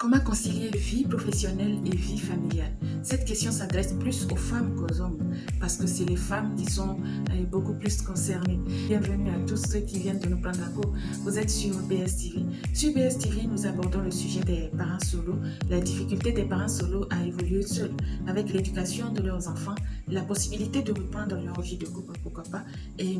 Comment concilier vie professionnelle et vie familiale? Cette question s'adresse plus aux femmes qu'aux hommes parce que c'est les femmes qui sont beaucoup plus concernées. Bienvenue à tous ceux qui viennent de nous prendre en cours. Vous êtes sur BS TV. Sur BS TV, nous abordons le sujet des parents solos, la difficulté des parents solos à évoluer seuls avec l'éducation de leurs enfants, la possibilité de reprendre leur vie de couple, pourquoi pas. Et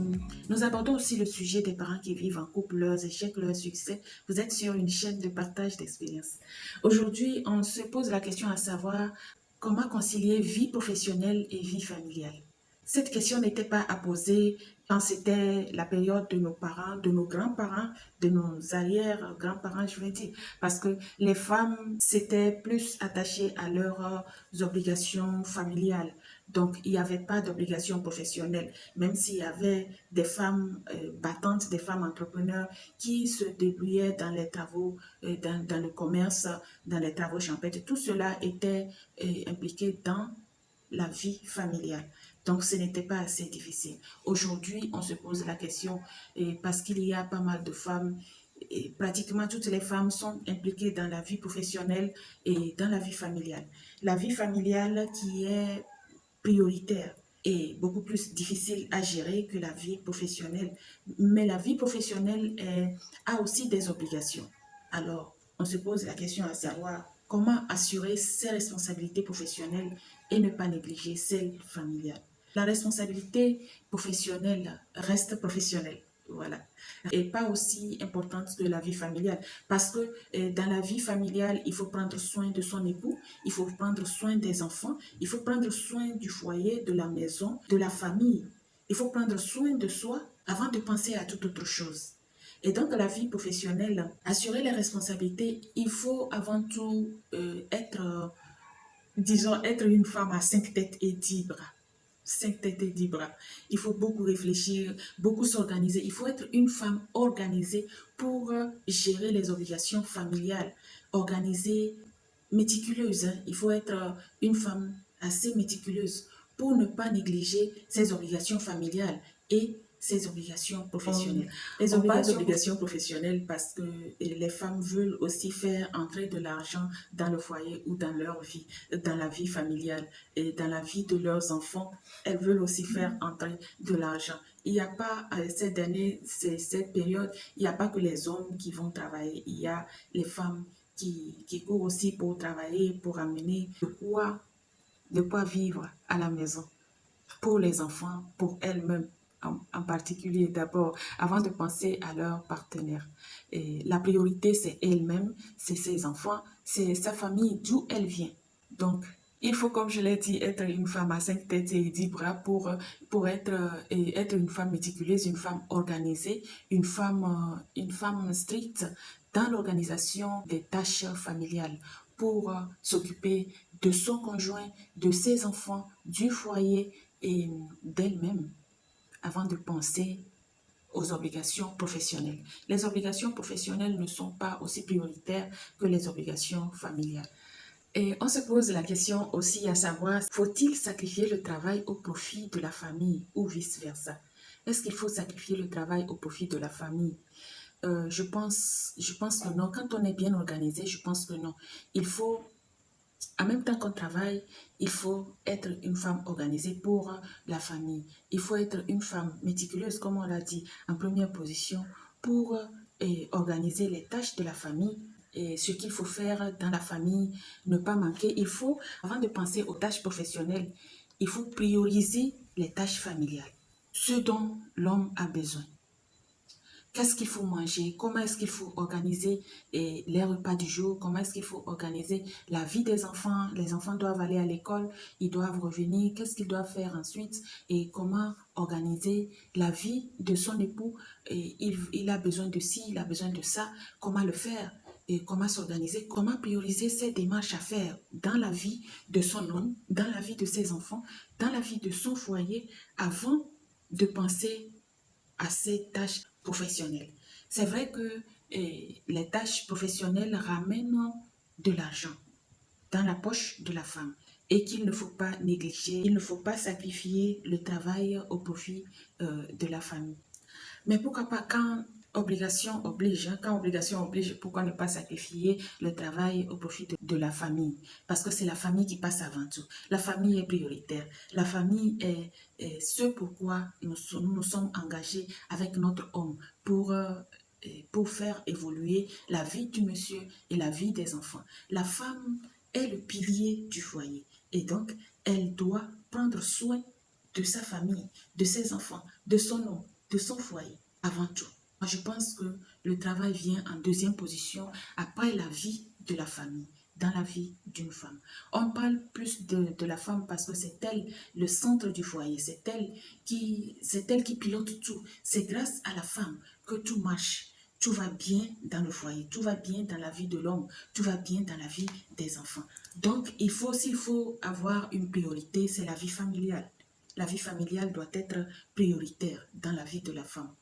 nous abordons aussi le sujet des parents qui vivent en couple, leurs échecs, leurs succès. Vous êtes sur une chaîne de partage d'expériences. Aujourd'hui, on se pose la question à savoir comment concilier vie professionnelle et vie familiale. Cette question n'était pas à poser quand c'était la période de nos parents, de nos grands-parents, de nos arrière-grands-parents, je veux dire, parce que les femmes s'étaient plus attachées à leurs obligations familiales. Donc, il n'y avait pas d'obligation professionnelle, même s'il y avait des femmes battantes, des femmes entrepreneurs qui se débrouillaient dans les travaux, dans le commerce, dans les travaux champêtres. Tout cela était impliqué dans la vie familiale. Donc, ce n'était pas assez difficile. Aujourd'hui, on se pose la question parce qu'il y a pas mal de femmes et pratiquement toutes les femmes sont impliquées dans la vie professionnelle et dans la vie familiale. La vie familiale qui est prioritaire et beaucoup plus difficile à gérer que la vie professionnelle. Mais la vie professionnelle a aussi des obligations. Alors, on se pose la question à savoir comment assurer ses responsabilités professionnelles et ne pas négliger celles familiales. La responsabilité professionnelle reste professionnelle. Voilà. Et pas aussi importante que la vie familiale. Parce que dans la vie familiale, il faut prendre soin de son époux, il faut prendre soin des enfants, il faut prendre soin du foyer, de la maison, de la famille. Il faut prendre soin de soi avant de penser à toute autre chose. Et donc, la vie professionnelle, assurer les responsabilités, il faut avant tout disons, être une femme à 5 têtes et 10 bras. 5 têtes et 10 bras. Il faut beaucoup réfléchir, beaucoup s'organiser. Il faut être une femme organisée pour gérer les obligations familiales. Organisée, méticuleuse, hein. Il faut être une femme assez méticuleuse pour ne pas négliger ses obligations familiales et ses obligations professionnelles. Les obligations professionnelles parce que les femmes veulent aussi faire entrer de l'argent dans le foyer ou dans leur vie, dans la vie familiale et dans la vie de leurs enfants. Elles veulent aussi faire entrer de l'argent. Il n'y a pas, cette période, il n'y a pas que les hommes qui vont travailler, il y a les femmes qui courent aussi pour travailler, pour amener de quoi vivre à la maison pour les enfants, pour elles-mêmes en particulier d'abord, avant de penser à leur partenaire. Et la priorité, c'est elle-même, c'est ses enfants, c'est sa famille, d'où elle vient. Donc, il faut, comme je l'ai dit, être une femme à 5 têtes et 10 bras pour être une femme méticuleuse, une femme organisée, une femme stricte dans l'organisation des tâches familiales pour s'occuper de son conjoint, de ses enfants, du foyer et d'elle-même avant de penser aux obligations professionnelles. Les obligations professionnelles ne sont pas aussi prioritaires que les obligations familiales. Et on se pose la question aussi à savoir, faut-il sacrifier le travail au profit de la famille ou vice-versa? Est-ce qu'il faut sacrifier le travail au profit de la famille? Je pense que non. Quand on est bien organisé, je pense que non. Il faut en même temps qu'on travaille, il faut être une femme organisée pour la famille. Il faut être une femme méticuleuse, comme on l'a dit, en première position, pour organiser les tâches de la famille et ce qu'il faut faire dans la famille, ne pas manquer. Il faut, avant de penser aux tâches professionnelles, il faut prioriser les tâches familiales, ce dont l'homme a besoin. Qu'est-ce qu'il faut manger, comment est-ce qu'il faut organiser les repas du jour, comment est-ce qu'il faut organiser la vie des enfants. Les enfants doivent aller à l'école, ils doivent revenir, qu'est-ce qu'ils doivent faire ensuite et comment organiser la vie de son époux. Et il a besoin de ci, il a besoin de ça, comment le faire et comment s'organiser, comment prioriser ces démarches à faire dans la vie de son homme, dans la vie de ses enfants, dans la vie de son foyer avant de penser à ces tâches professionnelles. C'est vrai que les tâches professionnelles ramènent de l'argent dans la poche de la femme et qu'il ne faut pas négliger, il ne faut pas sacrifier le travail au profit de la famille. Mais pourquoi pas quand Obligation oblige, hein. Quand obligation oblige, pourquoi ne pas sacrifier le travail au profit de la famille? Parce que c'est la famille qui passe avant tout. La famille est prioritaire. La famille est ce pourquoi nous sommes engagés avec notre homme pour faire évoluer la vie du monsieur et la vie des enfants. La femme est le pilier du foyer et donc elle doit prendre soin de sa famille, de ses enfants, de son homme, de son foyer avant tout. Moi, je pense que le travail vient en deuxième position après la vie de la famille, dans la vie d'une femme. On parle plus de la femme parce que c'est elle le centre du foyer, c'est elle qui pilote tout. C'est grâce à la femme que tout marche. Tout va bien dans le foyer, tout va bien dans la vie de l'homme, tout va bien dans la vie des enfants. Donc, s'il faut avoir une priorité, c'est la vie familiale. La vie familiale doit être prioritaire dans la vie de la femme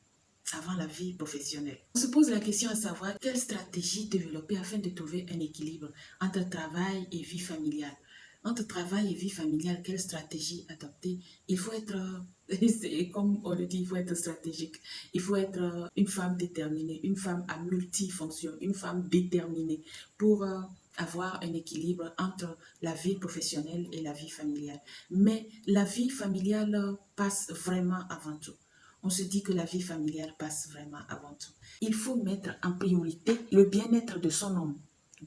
avant la vie professionnelle. On se pose la question à savoir quelle stratégie développer afin de trouver un équilibre entre travail et vie familiale. Entre travail et vie familiale, quelle stratégie adopter? Il faut être, comme on le dit, il faut être stratégique. Il faut être une femme déterminée, une femme à multifonction, une femme déterminée pour avoir un équilibre entre la vie professionnelle et la vie familiale. Mais la vie familiale passe vraiment avant tout. On se dit que la vie familiale passe vraiment avant tout. Il faut mettre en priorité le bien-être de son homme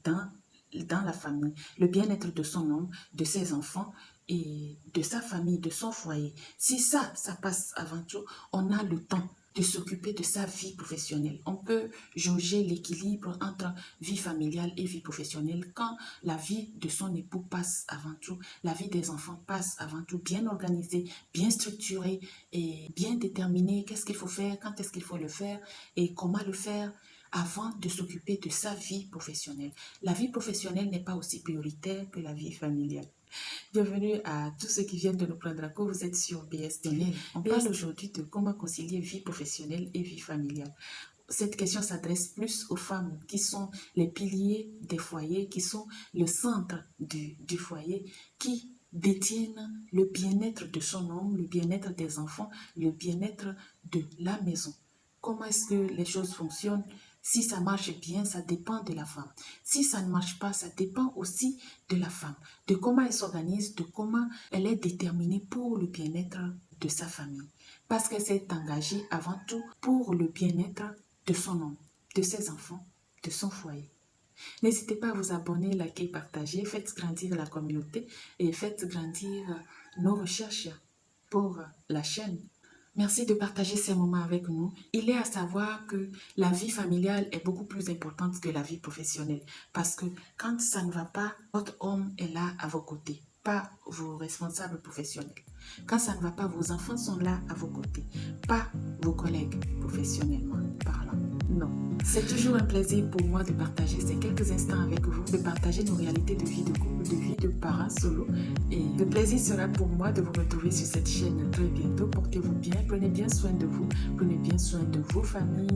dans la famille, le bien-être de son homme, de ses enfants et de sa famille, de son foyer. Si ça passe avant tout, on a le temps de s'occuper de sa vie professionnelle. On peut jauger l'équilibre entre vie familiale et vie professionnelle quand la vie de son époux passe avant tout, la vie des enfants passe avant tout, bien organisée, bien structurée et bien déterminée. Qu'est-ce qu'il faut faire, quand est-ce qu'il faut le faire et comment le faire avant de s'occuper de sa vie professionnelle. La vie professionnelle n'est pas aussi prioritaire que la vie familiale. Bienvenue à tous ceux qui viennent de nous prendre à court. Vous êtes sur BSTV. On parle aujourd'hui de comment concilier vie professionnelle et vie familiale. Cette question s'adresse plus aux femmes qui sont les piliers des foyers, qui sont le centre du foyer, qui détiennent le bien-être de son homme, le bien-être des enfants, le bien-être de la maison. Comment est-ce que les choses fonctionnent? Si ça marche bien, ça dépend de la femme. Si ça ne marche pas, ça dépend aussi de la femme, de comment elle s'organise, de comment elle est déterminée pour le bien-être de sa famille. Parce qu'elle s'est engagée avant tout pour le bien-être de son homme, de ses enfants, de son foyer. N'hésitez pas à vous abonner, liker, partager, faites grandir la communauté et faites grandir nos recherches pour la chaîne. Merci de partager ces moments avec nous. Il est à savoir que la vie familiale est beaucoup plus importante que la vie professionnelle. Parce que quand ça ne va pas, votre homme est là à vos côtés, pas vos responsables professionnels. Quand ça ne va pas, vos enfants sont là à vos côtés, pas vos collègues professionnellement parlant. Non. C'est toujours un plaisir pour moi de partager ces quelques instants avec vous, de partager nos réalités de vie de couple, de vie de parents solo. Et le plaisir sera pour moi de vous retrouver sur cette chaîne très bientôt. Portez-vous bien, prenez bien soin de vous, prenez bien soin de vos familles,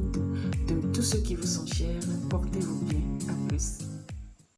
de tous ceux qui vous sont chers. Portez-vous bien. À plus.